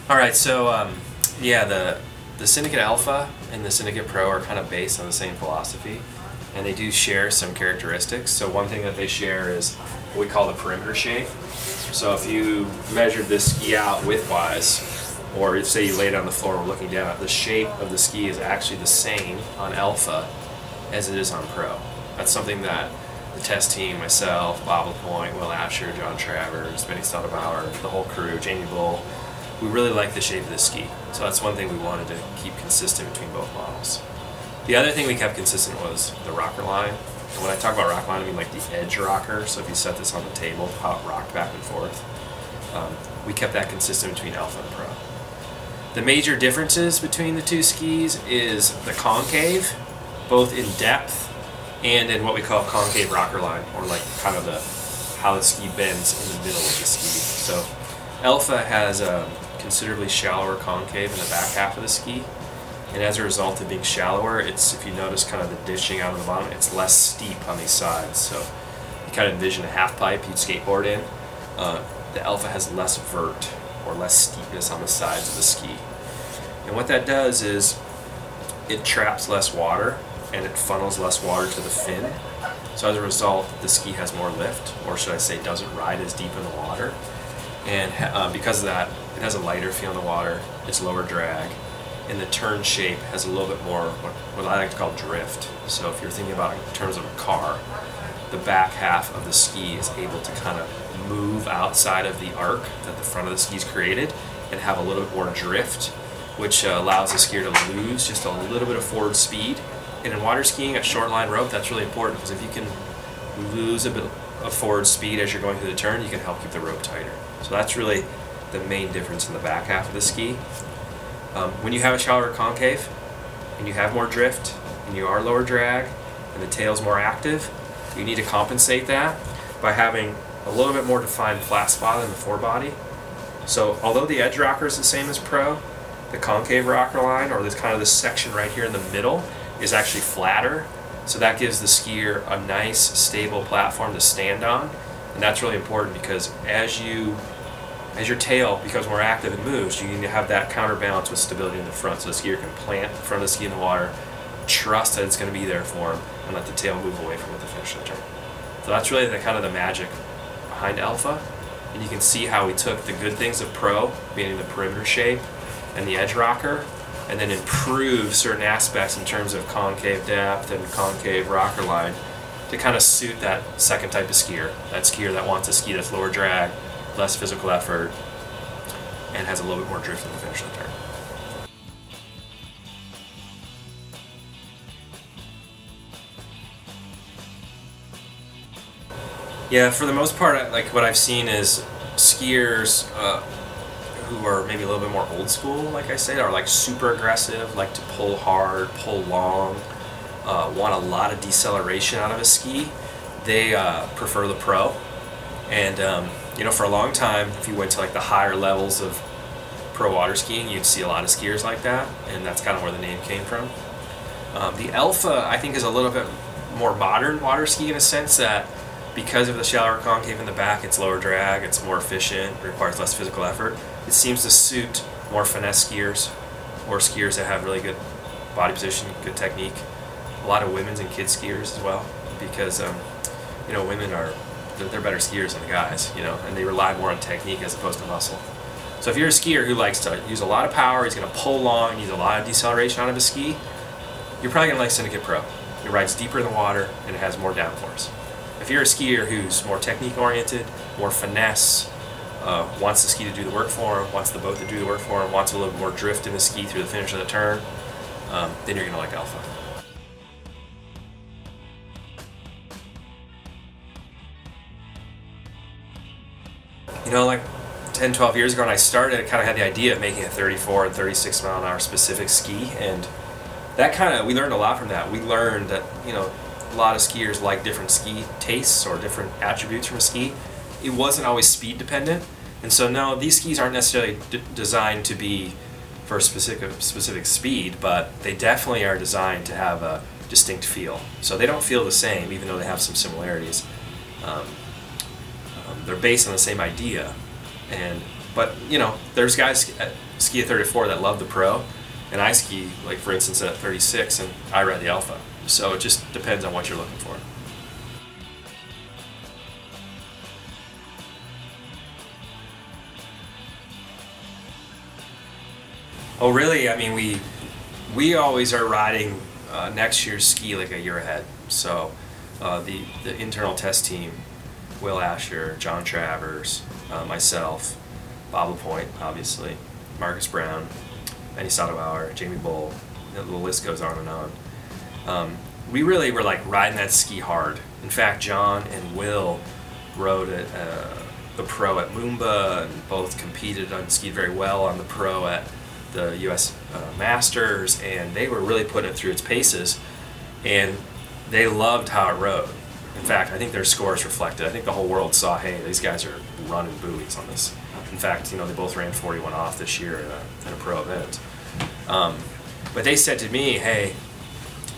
Alright, so yeah, the Syndicate Alpha and the Syndicate Pro are kind of based on the same philosophy, and they do share some characteristics. So one thing that they share is what we call the perimeter shape. So if you measured this ski out widthwise, or if say you laid it on the floor and were looking down, the shape of the ski is actually the same on Alpha as it is on Pro. That's something that the test team, myself, Bob LaPointe, Will Asher, John Travers, Benny Stoudemire, the whole crew, Jamie Bull, we really like the shape of the ski. So that's one thing we wanted to keep consistent between both models. The other thing we kept consistent was the rocker line. And when I talk about rocker line, I mean like the edge rocker. So if you set this on the table, how it rocked back and forth. We kept that consistent between Alpha and Pro. The major differences between the two skis is the concave, both in depth and in what we call concave rocker line, or like kind of how the ski bends in the middle of the ski. So Alpha has a considerably shallower concave in the back half of the ski, and as a result of being shallower, it's, if you notice kind of the ditching out of the bottom, it's less steep on these sides. So you kind of envision a half pipe you'd skateboard in. The Alpha has less vert, or less steepness on the sides of the ski. And what that does is it traps less water and it funnels less water to the fin. So as a result, the ski has more lift, or should I say doesn't ride as deep in the water. And because of that, it has a lighter feel in the water, it's lower drag, and the turn shape has a little bit more what I like to call drift. So if you're thinking about it in terms of a car, the back half of the ski is able to kind of move outside of the arc that the front of the ski's created and have a little bit more drift, which allows the skier to lose just a little bit of forward speed. And in water skiing at short line rope, that's really important, because if you can lose a bit of forward speed as you're going through the turn, you can help keep the rope tighter. So that's really the main difference in the back half of the ski. When you have a shallower concave and you have more drift and you are lower drag and the tail's more active, you need to compensate that by having a little bit more defined flat spot in the forebody. So although the edge rocker is the same as Pro, the concave rocker line, or this kind of this section right here in the middle, is actually flatter. So that gives the skier a nice stable platform to stand on. And that's really important, because as your tail becomes more active and moves, you need to have that counterbalance with stability in the front, so the skier can plant the front of the ski in the water, trust that it's going to be there for him, and let the tail move away from it to finish the turn. So that's really the kind of the magic behind Alpha. And you can see how we took the good things of Pro, meaning the perimeter shape and the edge rocker, and then improved certain aspects in terms of concave depth and concave rocker line to kind of suit that second type of skier, that skier that wants a ski that's lower drag, less physical effort, and has a little bit more drift in the finish of the turn. Yeah, for the most part, like what I've seen is skiers who are maybe a little bit more old school, like I said, are like super aggressive, like to pull hard, pull long, want a lot of deceleration out of a ski. They prefer the Pro. And you know, for a long time, if you went to like the higher levels of pro water skiing, you'd see a lot of skiers like that, and that's kind of where the name came from. The Alpha, I think, is a little bit more modern water ski in a sense that because of the shallower concave in the back, it's lower drag, it's more efficient, requires less physical effort. It seems to suit more finesse skiers, or skiers that have really good body position, good technique. A lot of women's and kids skiers as well, because you know, women they're better skiers than the guys, you know, and they rely more on technique as opposed to muscle. So if you're a skier who likes to use a lot of power, he's going to pull long, needs a lot of deceleration out of his ski, you're probably going to like Syndicate Pro. It rides deeper in the water and it has more downforce. If you're a skier who's more technique oriented, more finesse, wants the ski to do the work for him, wants the boat to do the work for him, wants a little more drift in the ski through the finish of the turn, then you're going to like Alpha. You know, like 10, 12 years ago when I started, I kind of had the idea of making a 34 and 36 mile an hour specific ski, and that kind of, we learned a lot from that. We learned that, you know, a lot of skiers like different ski tastes or different attributes from a ski. It wasn't always speed dependent, and so no, these skis aren't necessarily designed to be for a specific speed, but they definitely are designed to have a distinct feel. So they don't feel the same, even though they have some similarities. They're based on the same idea, But you know, there's guys ski at 34 that love the Pro, and I ski, like for instance, at 36, and I ride the Alpha. So it just depends on what you're looking for. Oh really? I mean, we always are riding next year's ski like a year ahead. So the internal test team, Will Asher, John Travers, myself, Bob LaPointe, obviously, Marcus Brown, Benny Sotomayor, Jamie Bull, the list goes on and on. We really were like riding that ski hard. In fact, John and Will rode the Pro at Moomba, and both competed and skied very well on the Pro at the US Masters, and they were really putting it through its paces, and they loved how it rode. In fact, I think their scores reflected. I think the whole world saw, hey, these guys are running buoys on this. In fact, you know, they both ran 41 off this year in a Pro event. But they said to me, hey,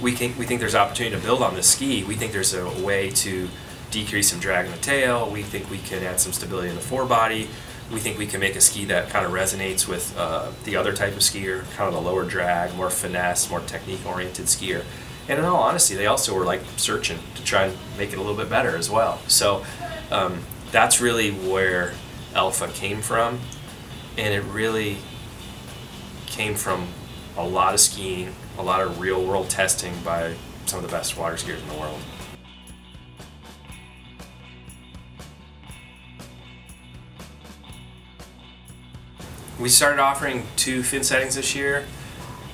we think there's opportunity to build on this ski. We think there's a way to decrease some drag in the tail. We think we can add some stability in the forebody. We think we can make a ski that kind of resonates with the other type of skier, kind of the lower drag, more finesse, more technique-oriented skier. And in all honesty, they also were like searching to try and make it a little bit better as well. So that's really where Alpha came from, and it really came from a lot of skiing, a lot of real-world testing by some of the best water skiers in the world. We started offering 2 fin settings this year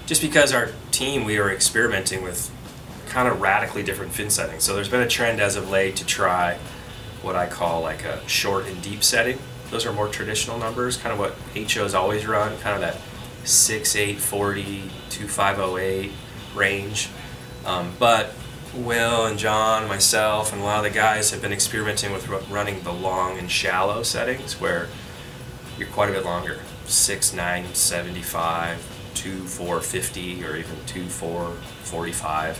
just because our team, we were experimenting with kind of radically different fin settings. So there's been a trend as of late to try what I call like a short and deep setting. Those are more traditional numbers, kind of what HO's always run, kind of that 6.840, 2.508 range. But Will and John and myself and a lot of the guys have been experimenting with running the long and shallow settings where you're quite a bit longer. 6.975, 2.450, or even 2.445.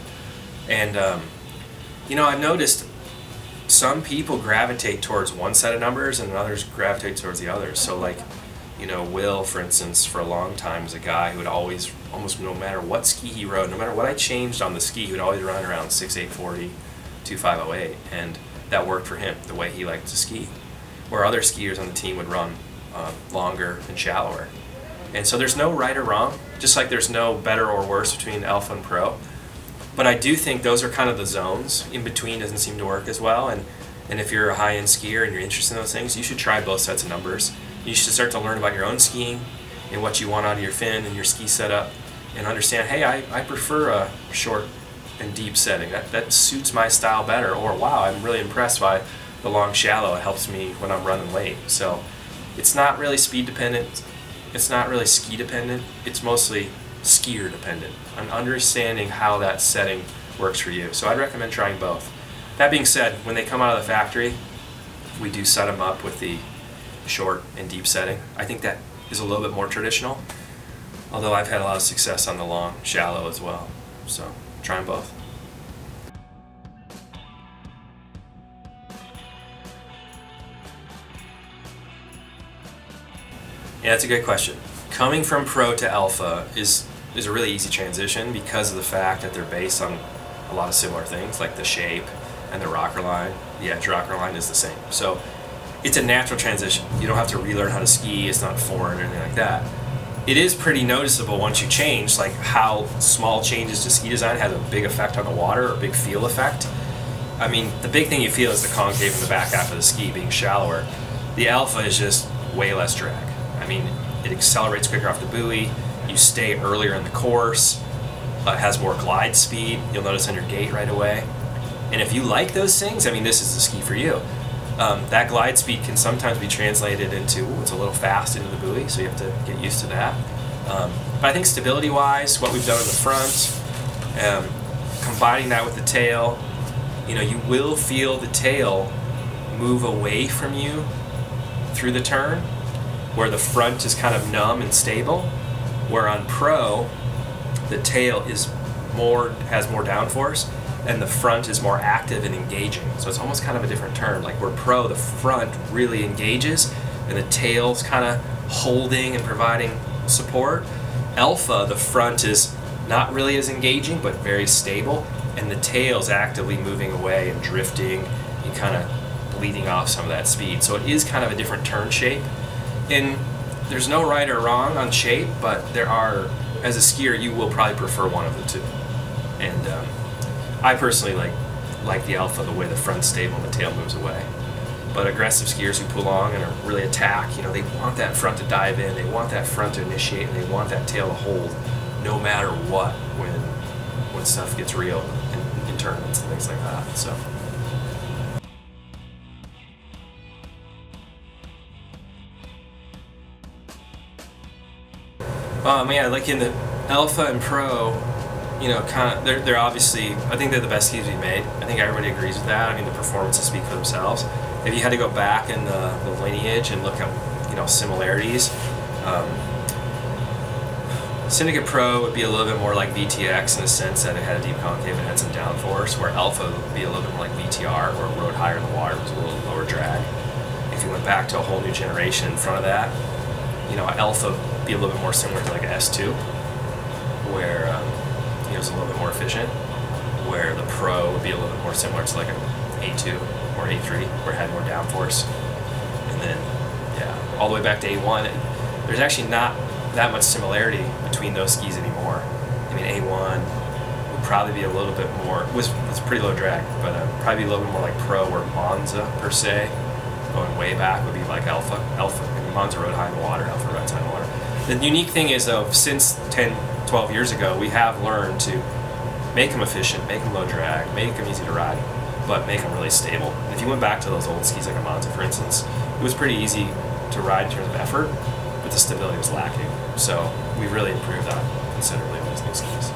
And you know, I've noticed some people gravitate towards one set of numbers and others gravitate towards the others. So like, you know, Will, for instance, for a long time was a guy who would always, almost no matter what ski he rode, no matter what I changed on the ski, he would always run around 6.840, 2.508, and that worked for him, the way he liked to ski. Where other skiers on the team would run longer and shallower. And so there's no right or wrong, just like there's no better or worse between Alpha and Pro. But I do think those are kind of the zones. In between doesn't seem to work as well, and if you're a high-end skier and you're interested in those things, you should try both sets of numbers. You should start to learn about your own skiing and what you want out of your fin and your ski setup, and understand, hey, I prefer a short and deep setting. That suits my style better, or wow, I'm really impressed by the long shallow. It helps me when I'm running late. So it's not really speed dependent, it's not really ski dependent, it's mostly skier dependent, on understanding how that setting works for you. So I'd recommend trying both. That being said, when they come out of the factory, we do set them up with the short and deep setting. I think that is a little bit more traditional, although I've had a lot of success on the long shallow as well. So try them both. Yeah, that's a good question. Coming from Pro to Alpha is a really easy transition because of the fact that they're based on a lot of similar things, like the shape and the rocker line. The edge rocker line is the same. So it's a natural transition. You don't have to relearn how to ski. It's not foreign or anything like that. It is pretty noticeable once you change, like how small changes to ski design has a big effect on the water, or a big feel effect. I mean, the big thing you feel is the concave in the back half of the ski being shallower. The Alpha is just way less drag. I mean, it accelerates quicker off the buoy, you stay earlier in the course, it has more glide speed, you'll notice on your gait right away. And if you like those things, I mean, this is the ski for you. That glide speed can sometimes be translated into, ooh, it's a little fast into the buoy, so you have to get used to that. But I think stability-wise, what we've done in the front, combining that with the tail, you know, you will feel the tail move away from you through the turn, where the front is kind of numb and stable, where on Pro, the tail is has more downforce, and the front is more active and engaging. So it's almost kind of a different turn. Like where Pro, the front really engages, and the tail's kind of holding and providing support. Alpha, the front is not really as engaging, but very stable, and the tail's actively moving away and drifting and kind of bleeding off some of that speed. So it is kind of a different turn shape. And there's no right or wrong on shape, but there are, as a skier, you will probably prefer one of the two. And I personally like the Alpha, the way the front's stable and the tail moves away. But aggressive skiers who pull on and are really attack, you know, they want that front to dive in, they want that front to initiate, and they want that tail to hold no matter what when stuff gets real in tournaments and things like that. So. Yeah, like in the Alpha and Pro, you know, kind of, they're obviously, I think they're the best skis we've made. I think everybody agrees with that. I mean, the performances speak for themselves. If you had to go back in the lineage and look at, you know, similarities, Syndicate Pro would be a little bit more like VTX in the sense that it had a deep concave and had some downforce, where Alpha would be a little bit more like VTR, where it rode higher in the water, was a little lower drag. If you went back to a whole new generation in front of that, you know, Alpha would be a little bit more similar to like an S2, where you know, it's a little bit more efficient, where the Pro would be a little bit more similar to like an A2 or A3, where it had more downforce. And then, yeah, all the way back to A1, there's actually not that much similarity between those skis anymore. I mean, A1 would probably be a little bit more, was pretty low drag, but probably a little bit more like Pro, or Monza per se, going way back, would be like Alpha. I mean, Monza rode high in the water, Alpha rode high in the water. The unique thing is, though, since 10, 12 years ago, we have learned to make them efficient, make them low drag, make them easy to ride, but make them really stable. And if you went back to those old skis like a Monza, for instance, it was pretty easy to ride in terms of effort, but the stability was lacking. So we really improved that considerably with these new skis.